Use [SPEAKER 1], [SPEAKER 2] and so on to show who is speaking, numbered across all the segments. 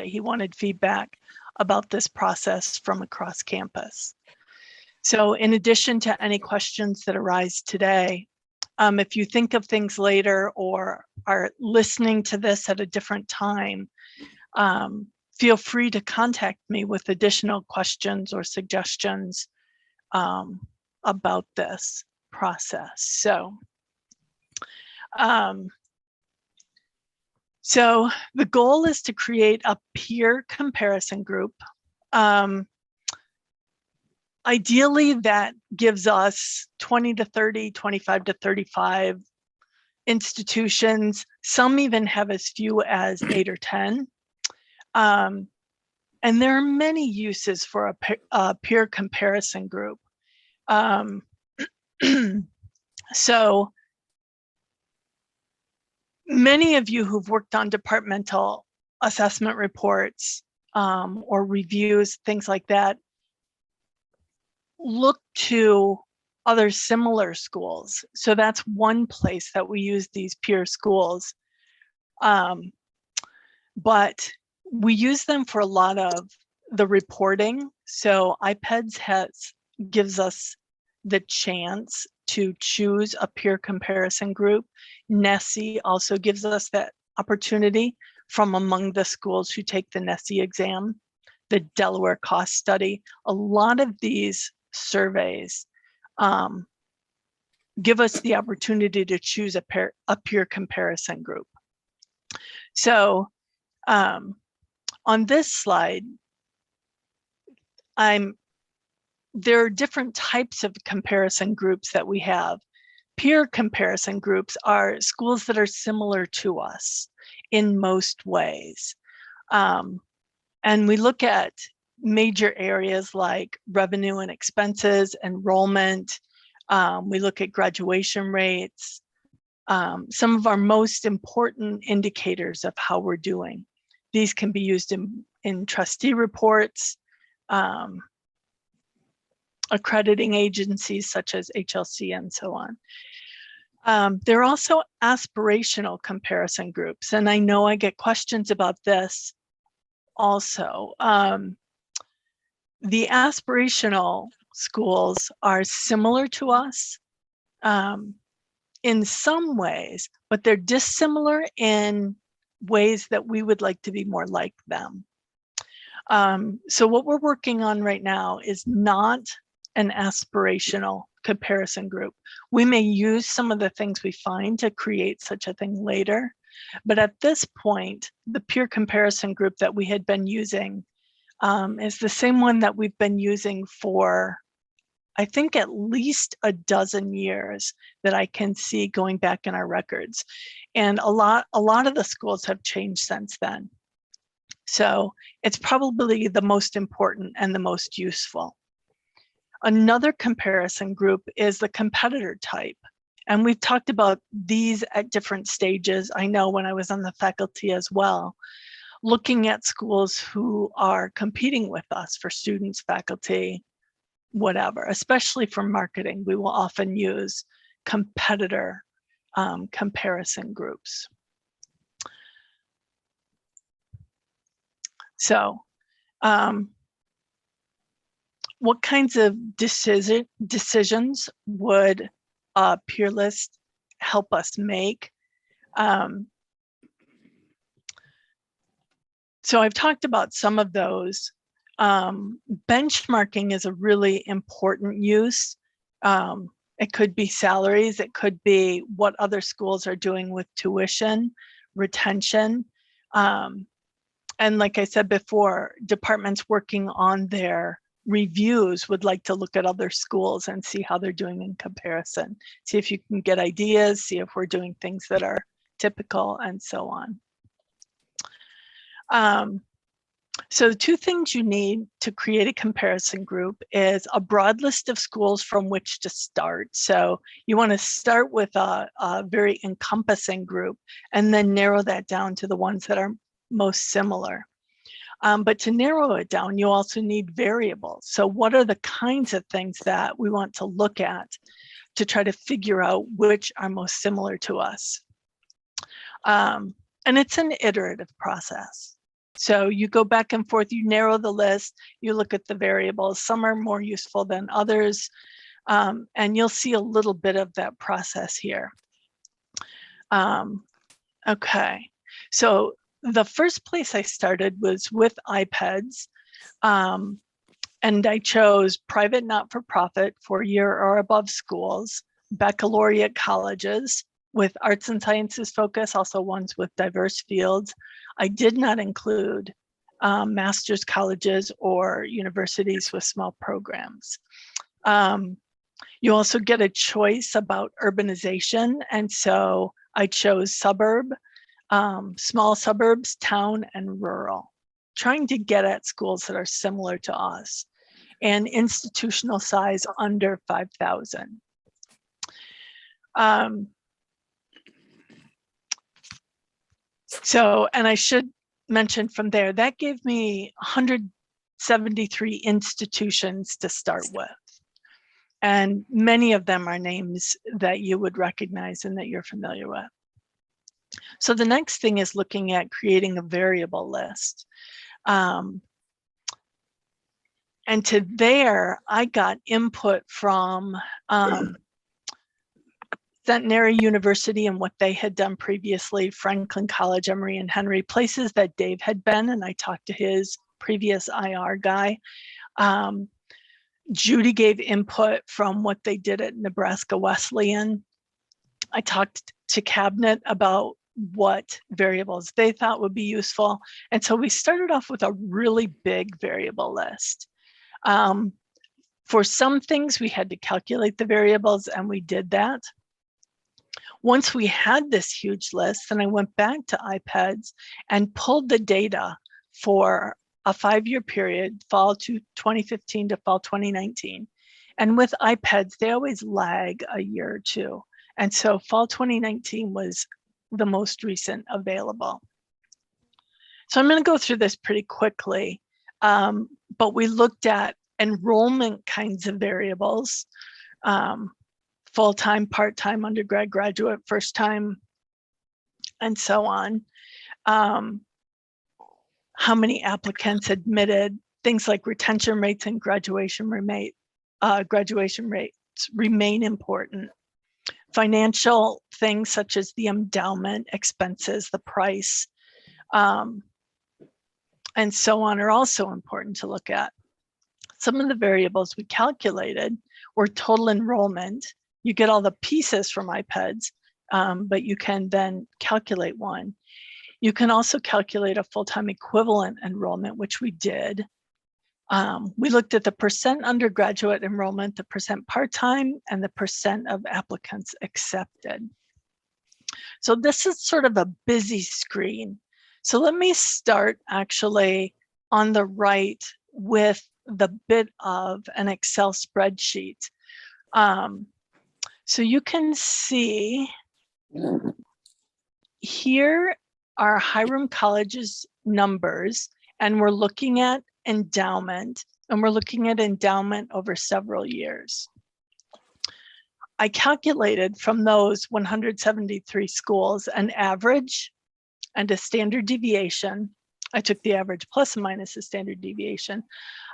[SPEAKER 1] He wanted feedback about this process from across campus. So in addition to any questions that arise today, if you think of things later or are listening to this at a different time, feel free to contact me with additional questions or suggestions about this process. So the goal is to create a peer comparison group. Ideally, that gives us 20 to 30, 25 to 35 institutions. Some even have as few as 8 or 10. And there are many uses for a peer comparison group. So many of you who've worked on departmental assessment reports or reviews, things like that, look to other similar schools. So that's one place that we use these peer schools. But we use them for a lot of the reporting. So IPEDS gives us the chance to choose a peer comparison group. NESE also gives us that opportunity from among the schools who take the NESE exam, the Delaware Cost Study. A lot of these surveys give us the opportunity to choose a peer comparison group. So on this slide, there are different types of comparison groups that we have. Peer comparison groups are schools that are similar to us in most ways. And we look at major areas like revenue and expenses, enrollment. We look at graduation rates, some of our most important indicators of how we're doing. These can be used in trustee reports, accrediting agencies such as HLC and so on. There are also aspirational comparison groups, and I know I get questions about this also. The aspirational schools are similar to us in some ways, but they're dissimilar in ways that we would like to be more like them. So what we're working on right now is not an aspirational comparison group. We may use some of the things we find to create such a thing later, but at this point, the peer comparison group that we had been using is the same one that we've been using for, I think, at least a dozen years that I can see going back in our records. And a lot of the schools have changed since then. So it's probably the most important and the most useful. Another comparison group is the competitor type. And we've talked about these at different stages. I know when I was on the faculty as well, looking at schools who are competing with us for students, faculty, whatever, especially for marketing, we will often use competitor comparison groups. So what kinds of decisions would a peer list help us make? So I've talked about some of those. Benchmarking is a really important use. It could be salaries, it could be what other schools are doing with tuition, retention. And like I said before, departments working on their reviews would like to look at other schools and see how they're doing in comparison. See if you can get ideas, see if we're doing things that are typical and so on. So the two things you need to create a comparison group is a broad list of schools from which to start. So you want to start with a very encompassing group and then narrow that down to the ones that are most similar. But to narrow it down, you also need variables. So what are the kinds of things that we want to look at to try to figure out which are most similar to us? And it's an iterative process. So you go back and forth, you narrow the list, you look at the variables. Some are more useful than others, and you'll see a little bit of that process here. Okay, so the first place I started was with iPads, and I chose private not-for-profit 4-year or above schools, baccalaureate colleges with arts and sciences focus, also ones with diverse fields. I did not include master's colleges or universities with small programs. You also get a choice about urbanization, and so I chose suburb, small suburbs, town, and rural, trying to get at schools that are similar to us, and institutional size under 5,000. So, and I should mention from there, that gave me 173 institutions to start with. And many of them are names that you would recognize and that you're familiar with. So the next thing is looking at creating a variable list. And to there, I got input from Centenary University and what they had done previously, Franklin College, Emory and Henry, places that Dave had been, and I talked to his previous IR guy. Judy gave input from what they did at Nebraska Wesleyan. I talked to Cabinet about what variables they thought would be useful. And so we started off with a really big variable list. For some things, we had to calculate the variables, and we did that. Once we had this huge list, then I went back to iPads and pulled the data for a 5-year period, fall to 2015 to fall 2019. And with iPads, they always lag a year or two. And so fall 2019 was the most recent available. So I'm going to go through this pretty quickly, but we looked at enrollment kinds of variables, full-time, part-time, undergrad, graduate, first time, and so on. How many applicants admitted, things like retention rates and graduation rates remain important. Financial things such as the endowment, expenses, the price, and so on are also important to look at. Some of the variables we calculated were total enrollment. You get all the pieces from iPads, but you can then calculate one. You can also calculate a full-time equivalent enrollment, which we did. We looked at the percent undergraduate enrollment, the percent part-time, and the percent of applicants accepted. So this is sort of a busy screen. So let me start actually on the right with the bit of an Excel spreadsheet. So you can see here are Hiram College's numbers, and we're looking at endowment, and we're looking at endowment over several years. I calculated from those 173 schools an average and a standard deviation. I took the average plus and minus the standard deviation.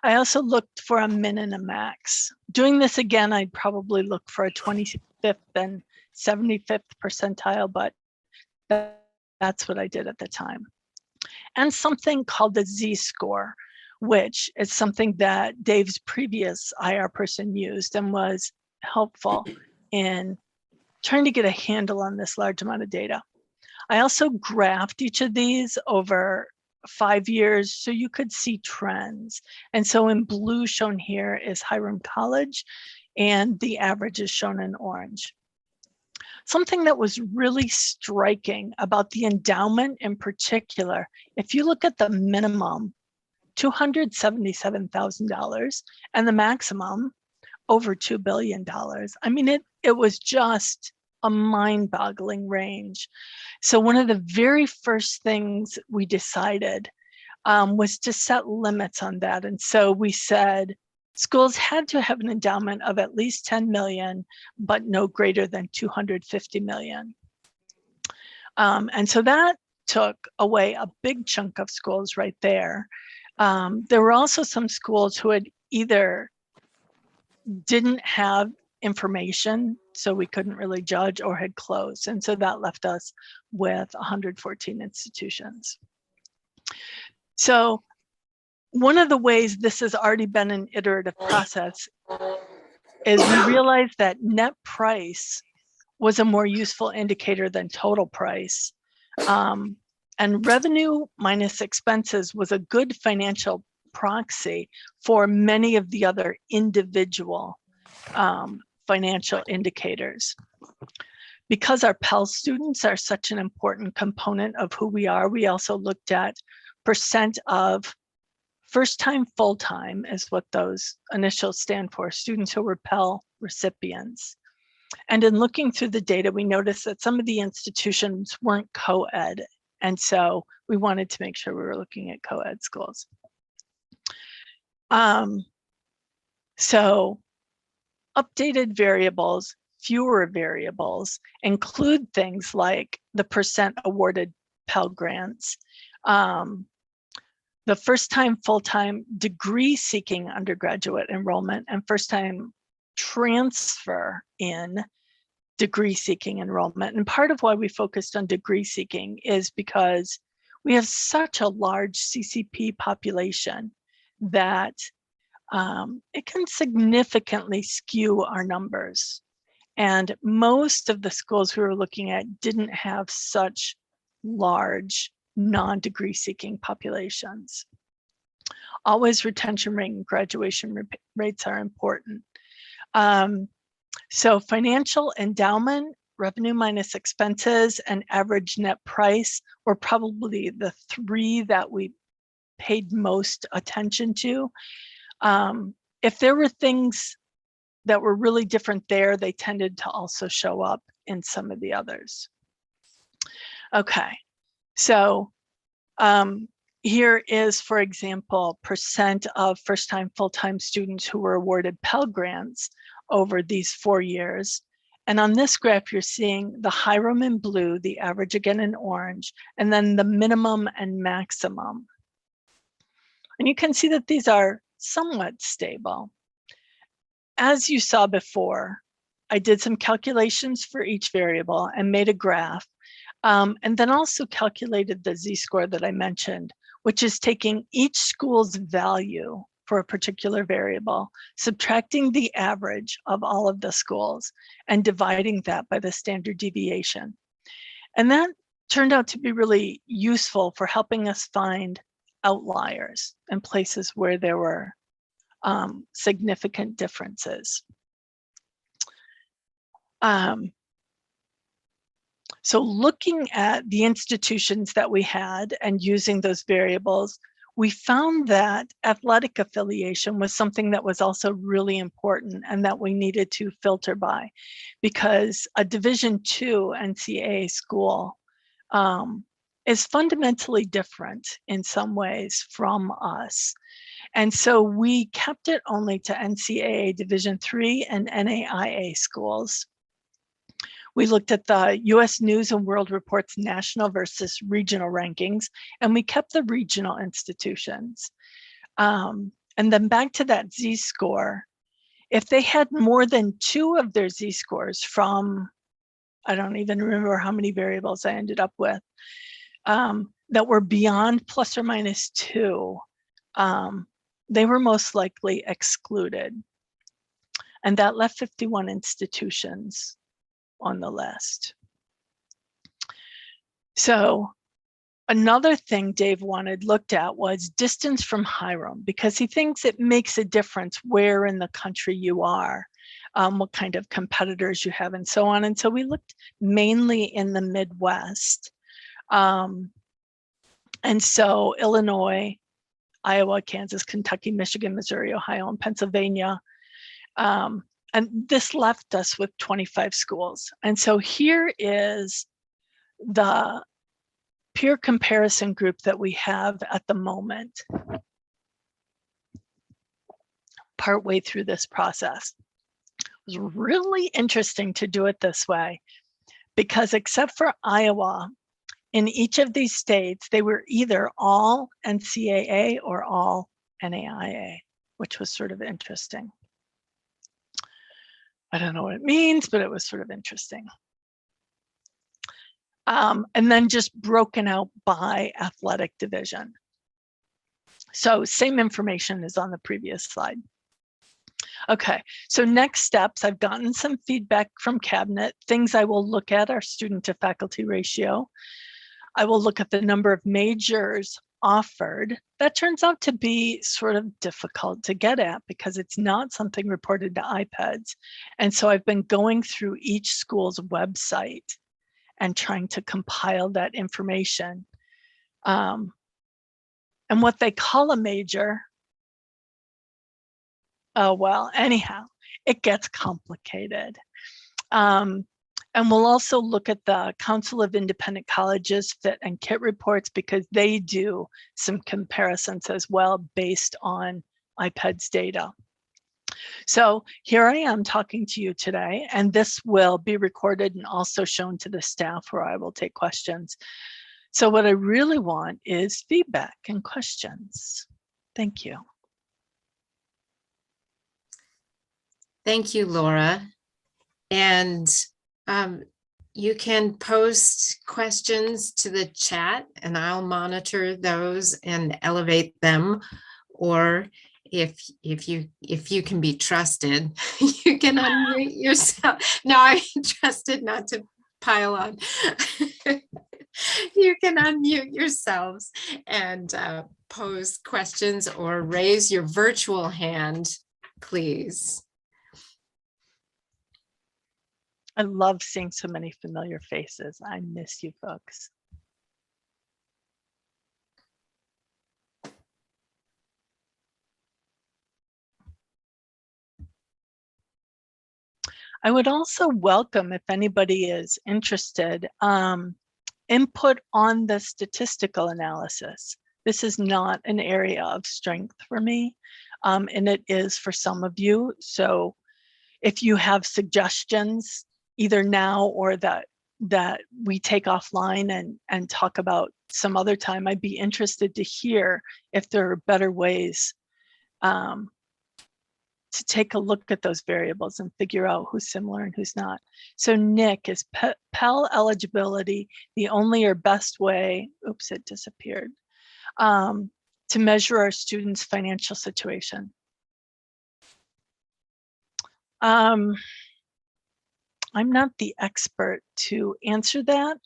[SPEAKER 1] I also looked for a min and a max. Doing this again, I'd probably look for a 25th and 75th percentile, but that's what I did at the time. And something called the Z-score, which is something that Dave's previous IR person used and was helpful in trying to get a handle on this large amount of data. I also graphed each of these over 5 years so you could see trends. And so in blue shown here is Hiram College, and the average is shown in orange. Something that was really striking about the endowment in particular, if you look at the minimum, $277,000, and the maximum, over $2 billion. I mean, it was just a mind-boggling range. So one of the very first things we decided was to set limits on that. And so we said schools had to have an endowment of at least 10 million, but no greater than 250 million. And so that took away a big chunk of schools right there. There were also some schools who had either didn't have information, so we couldn't really judge, or had closed. And so that left us with 114 institutions. So one of the ways this has already been an iterative process is we realized that net price was a more useful indicator than total price. And revenue minus expenses was a good financial proxy for many of the other individual financial indicators. Because our Pell students are such an important component of who we are, we also looked at percent of first-time, full-time is what those initials stand for, students who were Pell recipients. And in looking through the data, we noticed that some of the institutions weren't co-ed. And so we wanted to make sure we were looking at co-ed schools. So updated variables, fewer variables, include things like the percent awarded Pell grants, the first-time, full-time, degree-seeking undergraduate enrollment, and first-time transfer in degree-seeking enrollment. And part of why we focused on degree-seeking is because we have such a large CCP population that it can significantly skew our numbers. And most of the schools we were looking at didn't have such large non-degree seeking populations. Always retention rate and graduation rates are important. So financial endowment, revenue minus expenses, and average net price were probably the three that we paid most attention to. If there were things that were really different there, they tended to also show up in some of the others. Okay, so here is, for example, percent of first-time, full-time students who were awarded Pell Grants over these 4 years. And on this graph, you're seeing the Hiram in blue, the average again in orange, and then the minimum and maximum. And you can see that these are somewhat stable. As you saw before, I did some calculations for each variable and made a graph, and then also calculated the z-score that I mentioned, which is taking each school's value for a particular variable, subtracting the average of all of the schools, and dividing that by the standard deviation. And that turned out to be really useful for helping us find outliers and places where there were significant differences. So looking at the institutions that we had and using those variables, we found that athletic affiliation was something that was also really important and that we needed to filter by, because a Division II NCAA school is fundamentally different in some ways from us. And so we kept it only to NCAA Division III and NAIA schools. We looked at the US News and World Report's national versus regional rankings, and we kept the regional institutions. And then back to that z-score, if they had more than 2 of their z-scores from, I don't even remember how many variables I ended up with, that were beyond plus or minus 2, they were most likely excluded. And that left 51 institutions on the list. So another thing Dave wanted looked at was distance from Hiram, because he thinks it makes a difference where in the country you are, what kind of competitors you have, and so on. And so we looked mainly in the Midwest. And so Illinois, Iowa, Kansas, Kentucky, Michigan, Missouri, Ohio, and Pennsylvania. And this left us with 25 schools. And so here is the peer comparison group that we have at the moment, partway through this process. It was really interesting to do it this way, because except for Iowa, in each of these states, they were either all NCAA or all NAIA, which was sort of interesting. I don't know what it means, but it was sort of interesting. And then just broken out by athletic division. So same information as on the previous slide. Okay, so next steps, I've gotten some feedback from cabinet. Things I will look at are student to faculty ratio. I will look at the number of majors offered. That turns out to be sort of difficult to get at because it's not something reported to IPEDS. And so I've been going through each school's website and trying to compile that information. And what they call a major, oh, well, anyhow, it gets complicated. And we'll also look at the Council of Independent Colleges fit and kit reports because they do some comparisons as well based on IPEDS data. So here I am talking to you today, and this will be recorded and also shown to the staff where I will take questions. So what I really want is feedback and questions. Thank you.
[SPEAKER 2] Thank you, Laura. And you can post questions to the chat and I'll monitor those and elevate them. Or if you can be trusted, you can unmute yourself. No, I'm trusted not to pile on. You can unmute yourselves and pose questions or raise your virtual hand, please.
[SPEAKER 1] I love seeing so many familiar faces. I miss you folks. I would also welcome, if anybody is interested, input on the statistical analysis. This is not an area of strength for me, and it is for some of you. So if you have suggestions, either now or that we take offline and talk about some other time, I'd be interested to hear if there are better ways to take a look at those variables and figure out who's similar and who's not. So Nick, is Pell eligibility the only or best way, oops, it disappeared, to measure our students' financial situation? I'm not the expert to answer that.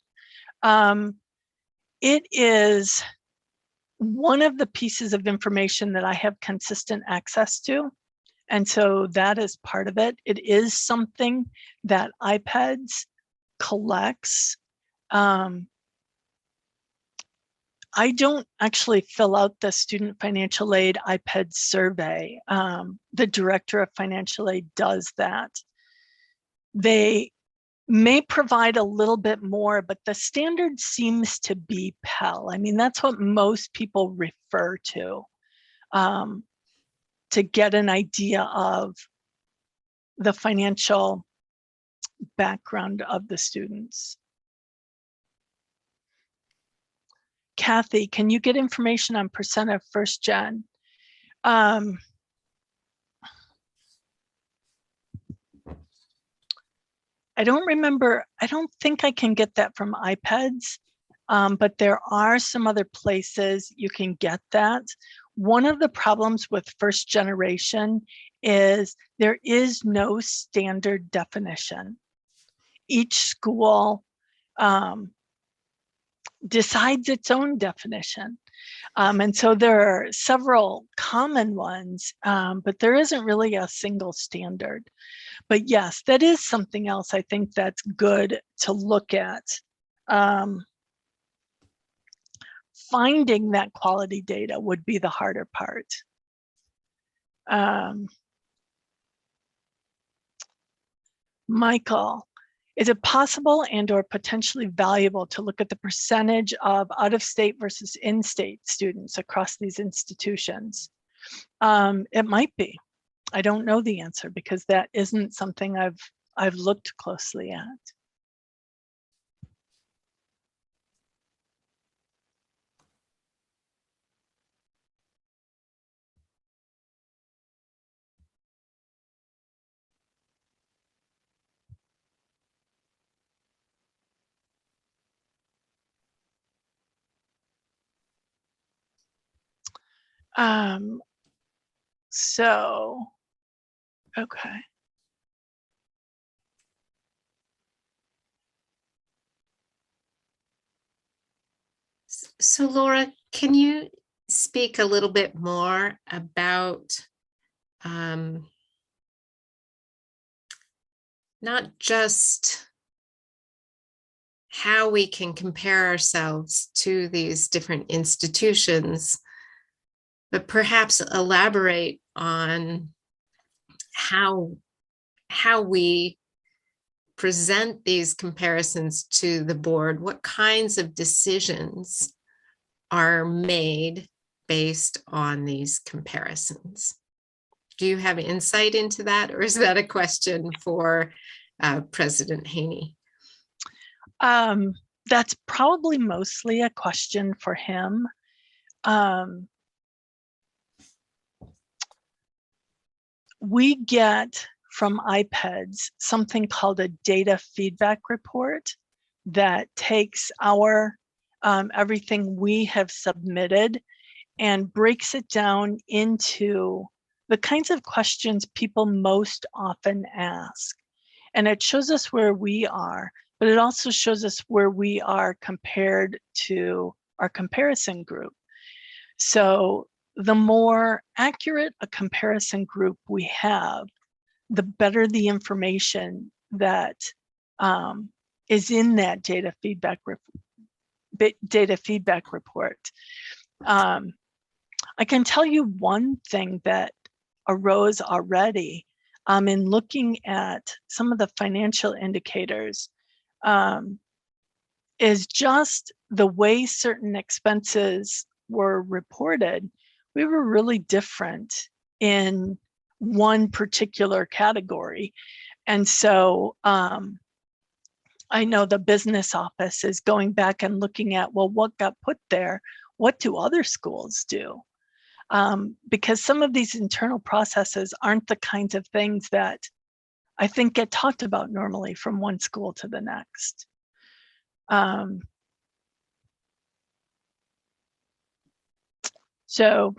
[SPEAKER 1] It is one of the pieces of information that I have consistent access to. And so that is part of it. It is something that IPEDS collects. I don't actually fill out the student financial aid IPEDS survey. The director of financial aid does that. They may provide a little bit more, but the standard seems to be Pell. I mean, that's what most people refer to get an idea of the financial background of the students. Kathy, can you get information on percent of first gen? I don't remember, I don't think I can get that from IPEDS, but there are some other places you can get that. One of the problems with first generation is there is no standard definition. Each school decides its own definition. And so there are several common ones, but there isn't really a single standard. But yes, that is something else I think that's good to look at. Finding that quality data would be the harder part. Michael, is it possible and or potentially valuable to look at the percentage of out-of-state versus in-state students across these institutions? It might be. I don't know the answer because that isn't something I've looked closely at. So, okay.
[SPEAKER 2] So Laura, can you speak a little bit more about not just how we can compare ourselves to these different institutions, but perhaps elaborate on how we present these comparisons to the board? What kinds of decisions are made based on these comparisons? Do you have insight into that, or is that a question for President Haney?
[SPEAKER 1] That's probably mostly a question for him. We get from IPEDS something called a data feedback report that takes our everything we have submitted and breaks it down into the kinds of questions people most often ask. And it shows us where we are, but it also shows us where we are compared to our comparison group. So the more accurate a comparison group we have, the better the information that is in that data feedback report. I can tell you one thing that arose already in looking at some of the financial indicators is just the way certain expenses were reported. We were really different in one particular category. And so I know the business office is going back and looking at, well, what got put there? What do other schools do? Because some of these internal processes aren't the kinds of things that I think get talked about normally from one school to the next. So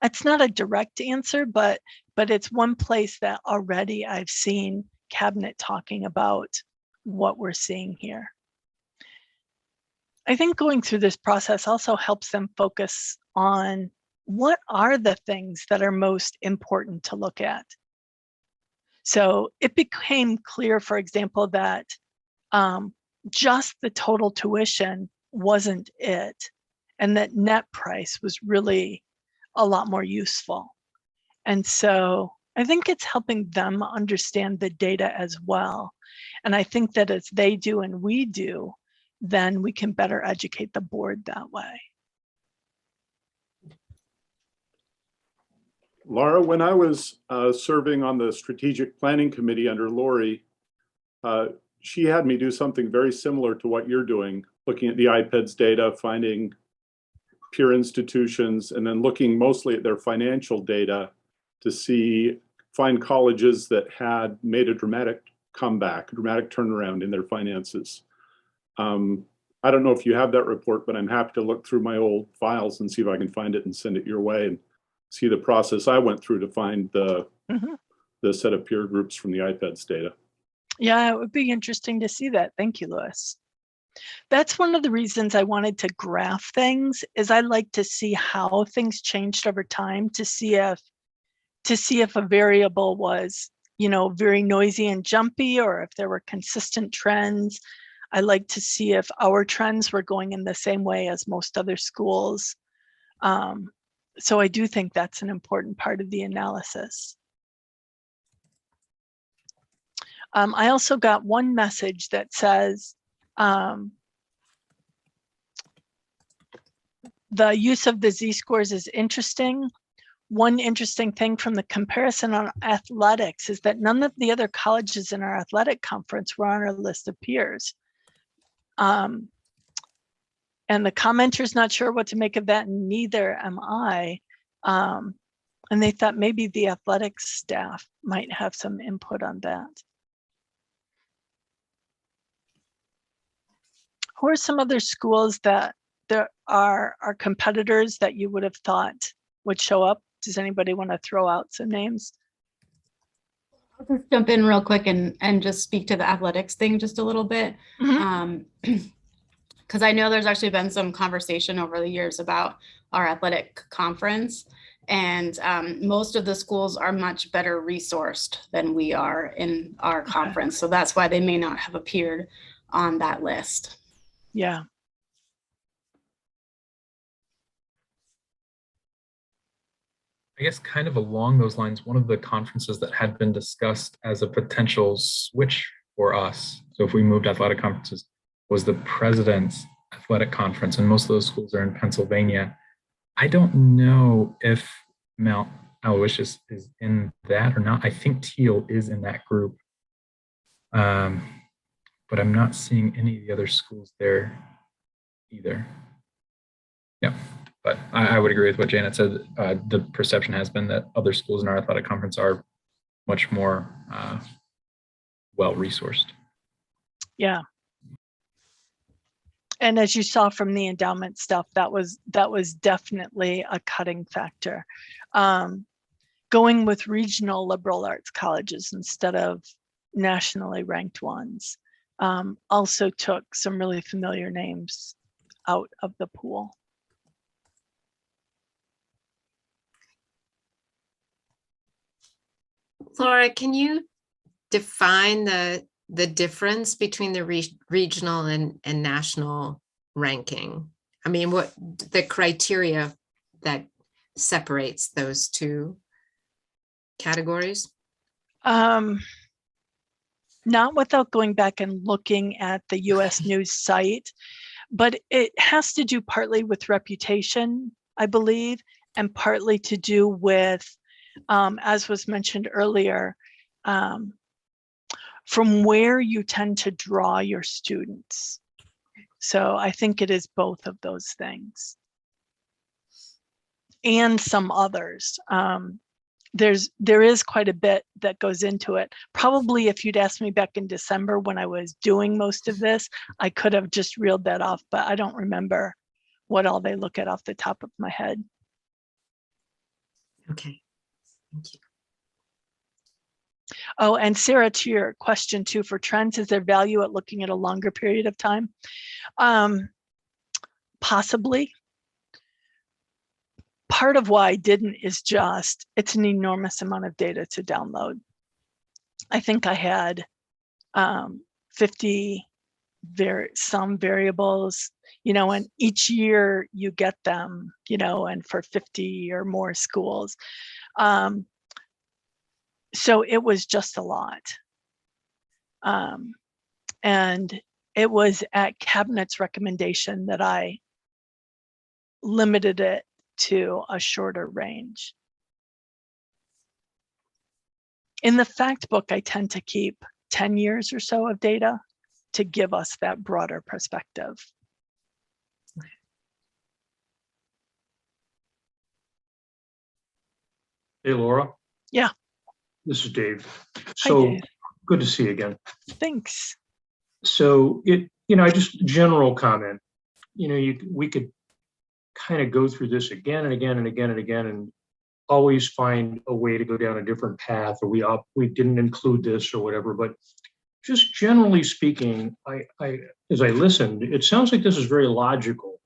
[SPEAKER 1] it's not a direct answer, but it's one place that already I've seen cabinet talking about what we're seeing here. I think going through this process also helps them focus on what are the things that are most important to look at. So it became clear, for example, that just the total tuition wasn't it, and that net price was really a lot more useful. And so I think it's helping them understand the data as well. And I think that as they do and we do, then we can better educate the board that way.
[SPEAKER 3] Laura, when I was serving on the strategic planning committee under Lori, she had me do something very similar to what you're doing, looking at the IPEDS data, finding peer institutions, and then looking mostly at their financial data to find colleges that had made a dramatic comeback, a dramatic turnaround in their finances. I don't know if you have that report, but I'm happy to look through my old files and see if I can find it and send it your way and see the process I went through to find the set of peer groups from the IPEDS data.
[SPEAKER 1] Yeah, it would be interesting to see that. Thank you, Louis. That's one of the reasons I wanted to graph things, is I like to see how things changed over time to see if a variable was, very noisy and jumpy, or if there were consistent trends. I like to see if our trends were going in the same way as most other schools. So I do think that's an important part of the analysis. I also got one message that says, the use of the Z-scores is interesting. One interesting thing from the comparison on athletics is that none of the other colleges in our athletic conference were on our list of peers. And the commenter's not sure what to make of that, and neither am I. And they thought maybe the athletics staff might have some input on that. Who are some other schools that there are competitors that you would have thought would show up. Does anybody want to throw out some names?
[SPEAKER 4] I'll just jump in real quick and just speak to the athletics thing just a little bit. Because I know there's actually been some conversation over the years about our athletic conference, and most of the schools are much better resourced than we are in our conference. So that's why they may not have appeared on that list.
[SPEAKER 1] Yeah.
[SPEAKER 5] I guess kind of along those lines, one of the conferences that had been discussed as a potential switch for us, so if we moved athletic conferences, was the President's Athletic Conference, and most of those schools are in Pennsylvania. I don't know if Mount Aloysius is in that or not. I think Teal is in that group, but I'm not seeing any of the other schools there either. Yeah, but I would agree with what Janet said. The perception has been that other schools in our athletic conference are much more well-resourced. Yeah.
[SPEAKER 1] And as you saw from the endowment stuff, that was definitely a cutting factor. Going with regional liberal arts colleges instead of nationally ranked ones also took some really familiar names out of the pool.
[SPEAKER 2] Laura, can you define the difference between the regional and national ranking? I mean, what the criteria that separates those two categories?
[SPEAKER 1] Not without going back and looking at the US News site, but it has to do partly with reputation, I believe, and partly to do with, as was mentioned earlier, from where you tend to draw your students. So I think it is both of those things and some others. There is quite a bit that goes into it. Probably if you'd asked me back in December when I was doing most of this, I could have just reeled that off, but I don't remember what all they look at off the top of my head.
[SPEAKER 2] Okay, thank you.
[SPEAKER 1] Oh, and Sarah, to your question too, for trends, is there value at looking at a longer period of time? Possibly. Part of why I didn't is just, it's an enormous amount of data to download. I think I had 50 some variables, and each year you get them, and for 50 or more schools. So it was just a lot. And it was at Cabinet's recommendation that I limited it to a shorter range. In the fact book, I tend to keep 10 years or so of data to give us that broader perspective.
[SPEAKER 6] Hey, Laura.
[SPEAKER 1] Yeah.
[SPEAKER 6] This is Dave.
[SPEAKER 1] Hi,
[SPEAKER 6] So
[SPEAKER 1] Dave.
[SPEAKER 6] good to see you again.
[SPEAKER 1] Thanks.
[SPEAKER 6] So just general comment, we could kind of go through this again and again and again and again and always find a way to go down a different path, or we didn't include this or whatever. But just generally speaking, as I listened, it sounds like this is very logical.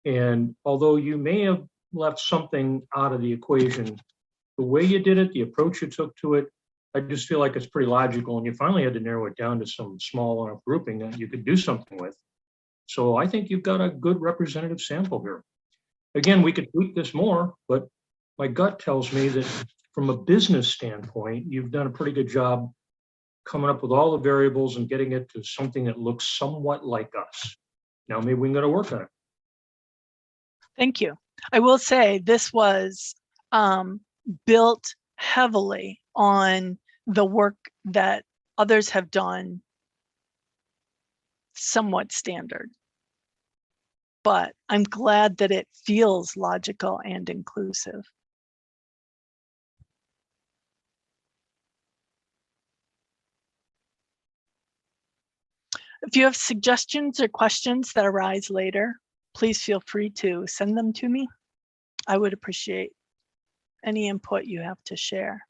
[SPEAKER 6] And although you may have left something out of the equation, the way you did it, the approach you took to it, I just feel like it's pretty logical. And you finally had to narrow it down to some small enough grouping that you could do something with. So I think you've got a good representative sample here. Again, we could tweak this more, but my gut tells me that from a business standpoint, you've done a pretty good job coming up with all the variables and getting it to something that looks somewhat like us. Now, maybe we can go to work on it.
[SPEAKER 1] Thank you. I will say this was built heavily on the work that others have done, somewhat standard. But I'm glad that it feels logical and inclusive. If you have suggestions or questions that arise later, please feel free to send them to me. I would appreciate any input you have to share.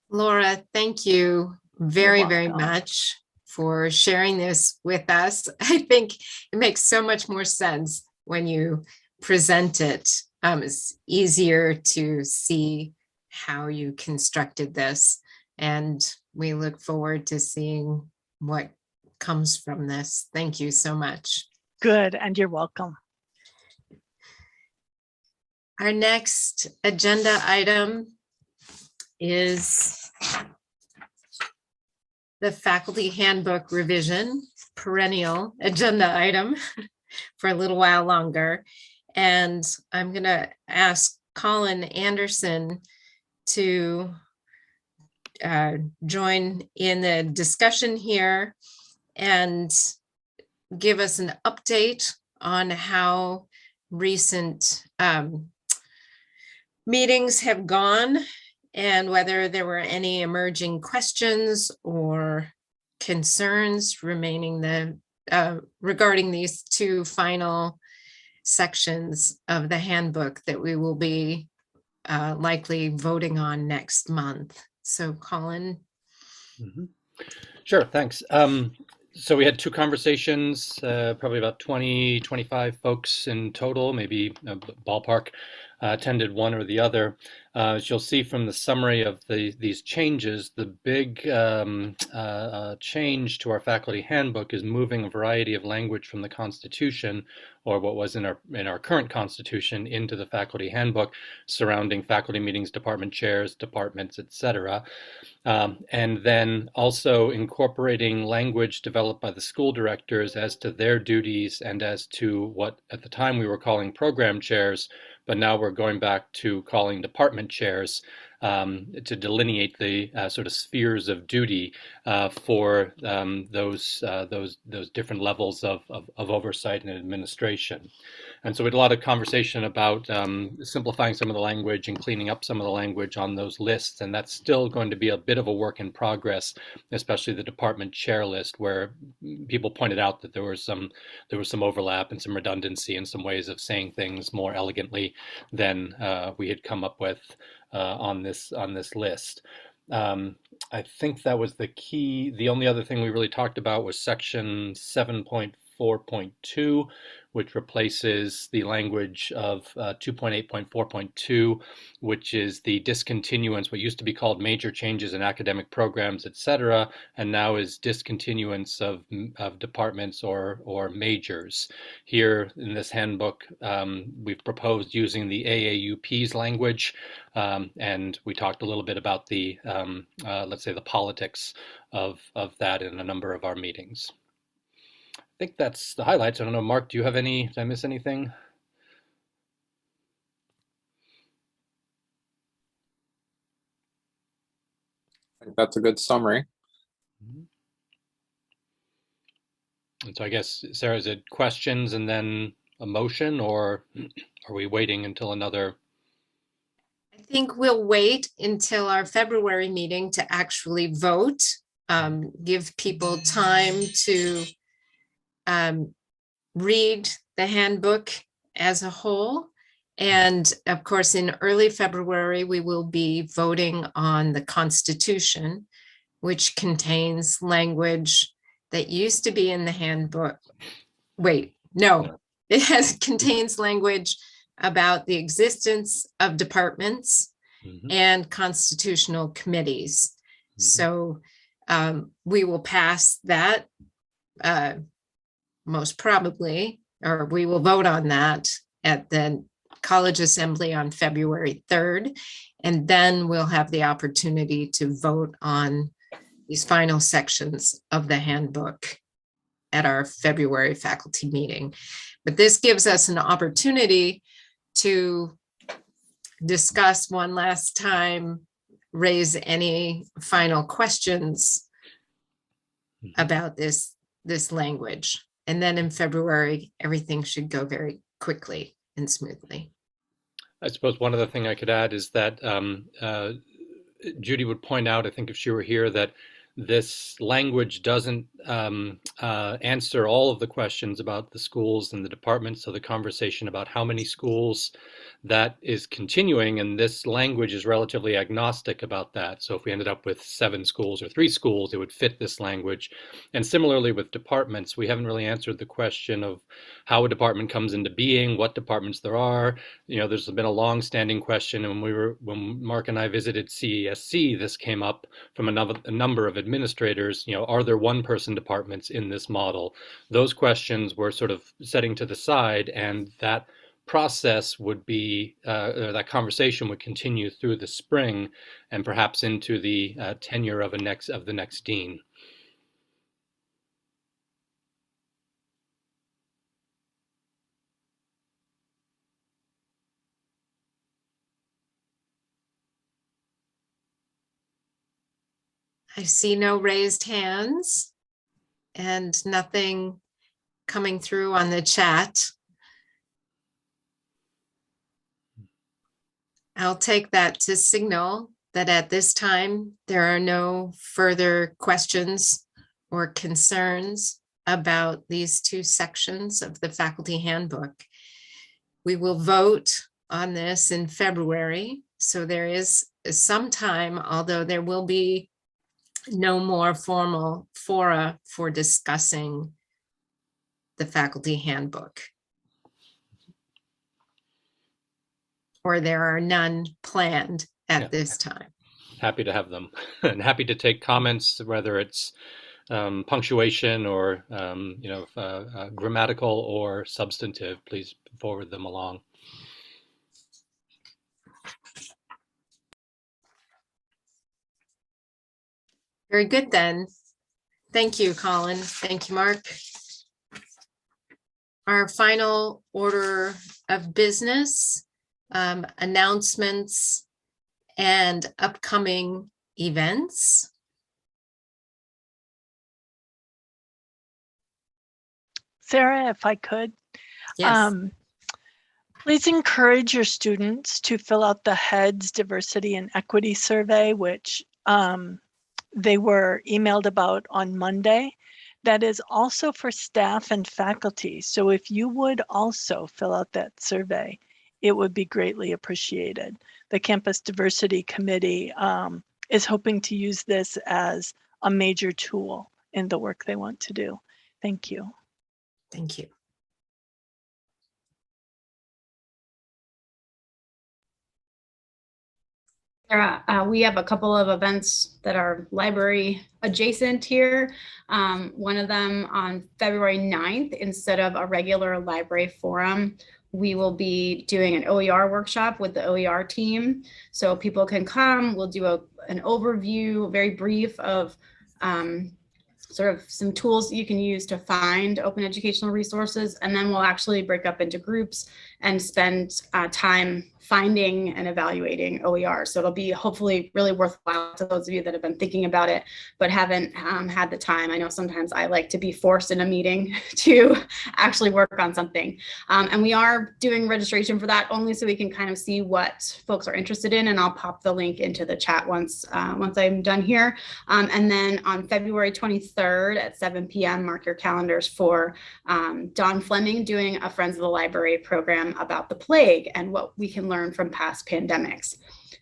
[SPEAKER 2] Laura, thank you very, very
[SPEAKER 1] welcome.
[SPEAKER 2] much for sharing this with us. I think it makes so much more sense when you present it. It's easier to see how you constructed this, and we look forward to seeing what comes from this. Thank you so much.
[SPEAKER 1] Good, and you're welcome.
[SPEAKER 2] Our next agenda item is the faculty handbook revision, perennial agenda item for a little while longer. And I'm going to ask Colin Anderson to join in the discussion here and give us an update on how recent meetings have gone and whether there were any emerging questions or concerns remaining regarding these two final sections of the handbook that we will be likely voting on next month. So Colin.
[SPEAKER 7] Sure, thanks. So we had two conversations, probably about 20, 25 folks in total, maybe ballpark, attended one or the other. As you'll see from the summary of these changes, the big change to our faculty handbook is moving a variety of language from the Constitution, or what was in our current Constitution, into the faculty handbook surrounding faculty meetings, department chairs, departments, etc. And then also incorporating language developed by the school directors as to their duties and as to what at the time we were calling program chairs, but now we're going back to calling department chairs to delineate the sort of spheres of duty for those different levels of oversight and administration. And so we had a lot of conversation about simplifying some of the language and cleaning up some of the language on those lists, and that's still going to be a bit of a work in progress, especially the department chair list, where people pointed out that there was some overlap and some redundancy in some ways of saying things more elegantly than we had come up with on this list. I think that was the key. The only other thing we really talked about was section 7.4.2, which replaces the language of 2.8.4.2, which is the discontinuance, what used to be called major changes in academic programs, etc., and now is discontinuance of departments or majors. Here in this handbook, we've proposed using the AAUP's language, and we talked a little bit about the, let's say, the politics of that in a number of our meetings. I think that's the highlights. I don't know, Mark, do you have any, did I miss anything?
[SPEAKER 8] I think that's a good summary.
[SPEAKER 7] And so I guess, Sarah, is it questions and then a motion, or are we waiting until another?
[SPEAKER 2] I think we'll wait until our February meeting to actually vote, give people time to read the handbook as a whole. And of course, in early February, we will be voting on the Constitution, which contains language that used to be in the handbook. Wait, no, it contains language about the existence of departments and constitutional committees. So we will pass that most probably, or we will vote on that at the College Assembly on February 3rd. And then we'll have the opportunity to vote on these final sections of the handbook at our February faculty meeting. But this gives us an opportunity to discuss one last time, raise any final questions about this language. And then in February, everything should go very quickly and smoothly.
[SPEAKER 7] I suppose one other thing I could add is that Judy would point out, I think if she were here, that this language doesn't answer all of the questions about the schools and the departments. So the conversation about how many schools, that is continuing, and this language is relatively agnostic about that. So if we ended up with 7 schools or 3 schools, it would fit this language. And similarly with departments, we haven't really answered the question of how a department comes into being, what departments there are. You know, there's been a long-standing question, and when Mark and I visited CESC, this came up from a number of administrators. You know, are there one-person departments in this model? Those questions were sort of setting to the side, and that process would be, that conversation would continue through the spring and perhaps into the tenure of the next dean.
[SPEAKER 2] I see no raised hands and nothing coming through on the chat. I'll take that to signal that at this time, there are no further questions or concerns about these 2 sections of the faculty handbook. We will vote on this in February, so there is some time, although there will be no more formal fora for discussing the faculty handbook. Or there are none planned at this time.
[SPEAKER 7] Happy to have them and happy to take comments, whether it's punctuation or grammatical or substantive. Please forward them along.
[SPEAKER 2] Very good then. Thank you, Colin. Thank you, Mark. Our final order of business, announcements and upcoming events.
[SPEAKER 1] Sarah, if I could,
[SPEAKER 2] Yes.
[SPEAKER 1] please encourage your students to fill out the HEADS Diversity and Equity Survey, which they were emailed about on Monday. That is also for staff and faculty. So if you would also fill out that survey, it would be greatly appreciated. The Campus Diversity Committee is hoping to use this as a major tool in the work they want to do. Thank you.
[SPEAKER 2] Thank you.
[SPEAKER 4] Sarah, we have a couple of events that are library adjacent here. One of them on February 9th, instead of a regular library forum, we will be doing an OER workshop with the OER team. So people can come, we'll do an overview, very brief of sort of some tools that you can use to find open educational resources. And then we'll actually break up into groups and spend time finding and evaluating OER. So it'll be hopefully really worthwhile to those of you that have been thinking about it, but haven't had the time. I know sometimes I like to be forced in a meeting to actually work on something. And we are doing registration for that only so we can kind of see what folks are interested in. And I'll pop the link into the chat once I'm done here. And then on February 23rd at 7 p.m., mark your calendars for Dawn Fleming doing a Friends of the Library program about the plague and what we can learn from past pandemics.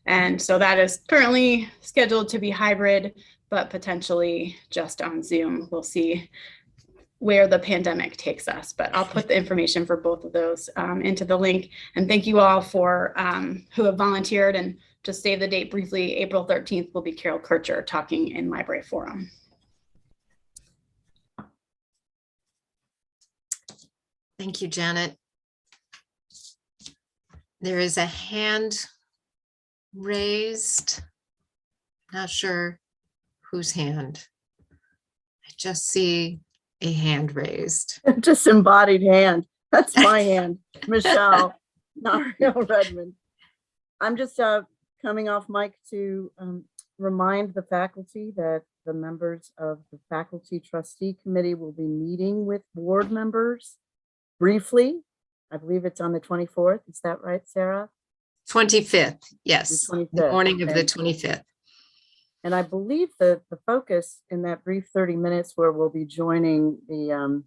[SPEAKER 4] And so that is currently scheduled to be hybrid, but potentially just on Zoom. We'll see where the pandemic takes us, but I'll put the information for both of those into the link. And thank you all for who have volunteered. And just save the date briefly, April 13th will be Carol Kircher talking in Library Forum.
[SPEAKER 2] Thank you, Janet. There is a hand raised. Not sure whose hand. I just see a hand raised.
[SPEAKER 9] Disembodied hand. That's my hand, Michelle, not real Redmond. I'm just coming off mic to remind the faculty that the members of the Faculty Trustee Committee will be meeting with board members briefly. I believe it's on the 24th. Is that right, Sarah?
[SPEAKER 2] 25th, yes.
[SPEAKER 9] The 25th.
[SPEAKER 2] The morning of the
[SPEAKER 9] Okay.
[SPEAKER 2] 25th.
[SPEAKER 9] And I believe that the focus in that brief 30 minutes where we'll be joining the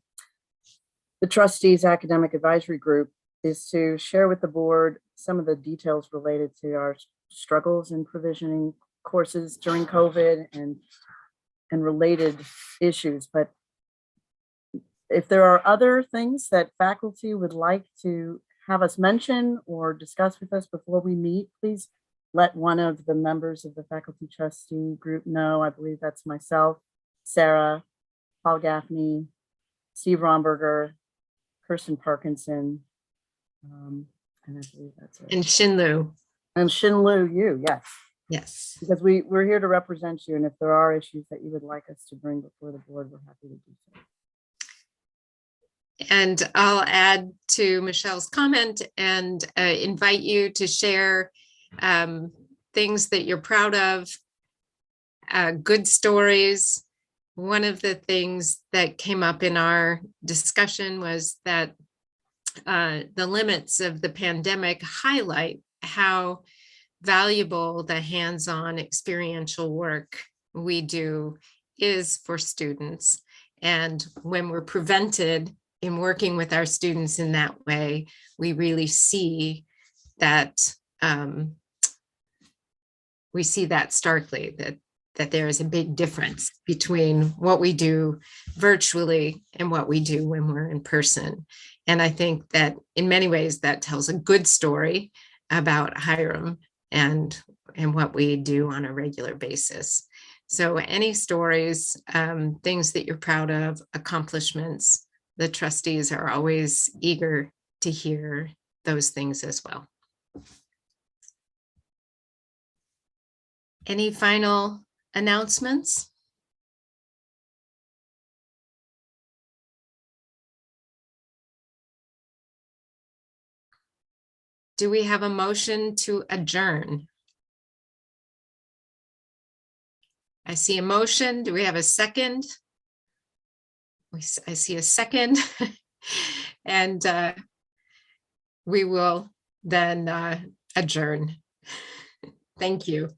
[SPEAKER 9] trustees academic advisory group is to share with the board some of the details related to our struggles in provisioning courses during COVID and related issues. But if there are other things that faculty would like to have us mention or discuss with us before we meet, please let one of the members of the faculty trustee group know. I believe that's myself, Sarah, Paul Gaffney, Steve Romberger, Kirsten Parkinson, and I believe that's it.
[SPEAKER 2] And Shinlu.
[SPEAKER 9] And Shinlu, you, yes.
[SPEAKER 2] Yes.
[SPEAKER 9] Because we're here to represent you, and if there are issues that you would like us to bring before the board, we're happy to do so.
[SPEAKER 2] And I'll add to Michelle's comment and invite you to share things that you're proud of, good stories. One of the things that came up in our discussion was that the limits of the pandemic highlight how valuable the hands-on experiential work we do is for students. And when we're prevented in working with our students in that way, we really see that starkly, that there is a big difference between what we do virtually and what we do when we're in person. And I think that in many ways that tells a good story about Hiram and what we do on a regular basis. So any stories, things that you're proud of, accomplishments, the trustees are always eager to hear those things as well. Any final announcements? Do we have a motion to adjourn? I see a motion. Do we have a second? I see a second. And we will then adjourn. Thank you.